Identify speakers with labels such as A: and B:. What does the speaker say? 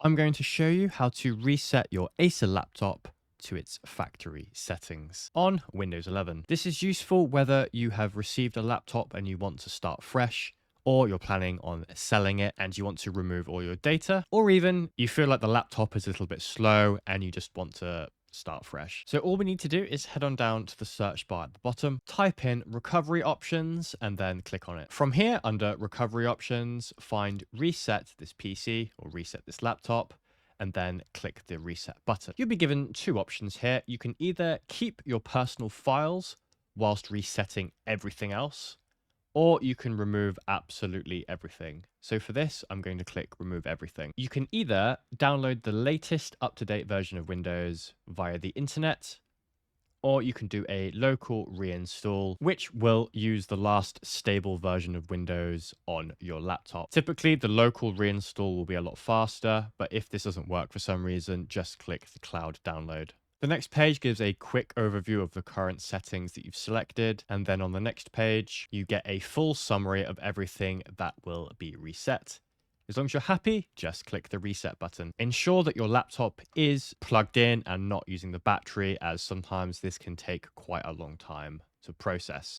A: I'm going to show you how to reset your Acer laptop to its factory settings on Windows 11. This is useful whether you have received a laptop and you want to start fresh, or you're planning on selling it and you want to remove all your data, or even you feel like the laptop is a little bit slow and you just want to start fresh. So all we need to do is head on down to the search bar at the bottom, type in recovery options, and then click on it. From here, under recovery options, find reset this PC or reset this laptop, and then click the reset button. You'll be given two options here. You can either keep your personal files whilst resetting everything else, or you can remove absolutely everything. So for this, I'm going to click remove everything. You can either download the latest up-to-date version of Windows via the internet, or you can do a local reinstall, which will use the last stable version of Windows on your laptop. Typically, the local reinstall will be a lot faster, but if this doesn't work for some reason, just click the cloud download. The next page gives a quick overview of the current settings that you've selected, and then on the next page, you get a full summary of everything that will be reset. As long as you're happy, just click the reset button. Ensure that your laptop is plugged in and not using the battery, as sometimes this can take quite a long time to process.